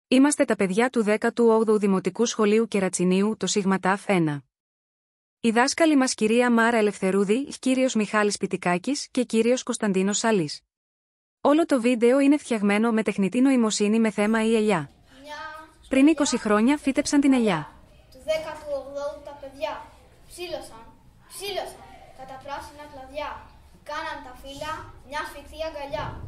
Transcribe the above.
Είμαστε τα παιδιά του 18ου Δημοτικού Σχολείου Κερατσινίου, το ΣΥΓΜΑΤΑΦ 1. Οι δάσκαλοι μας κυρία Μάρα Ελευθερούδη, κύριος Μιχάλης Πιτικάκης και κύριος Κωνσταντίνος Σαλής. Όλο το βίντεο είναι φτιαγμένο με τεχνητή νοημοσύνη με θέμα η ελιά. Πριν 20 χρόνια φύτεψαν την ελιά. Του 18ου τα παιδιά ψήλωσαν κατά πράσινα κλαδιά. Κάναν τα φύλλα μια σφιχτή αγκαλιά.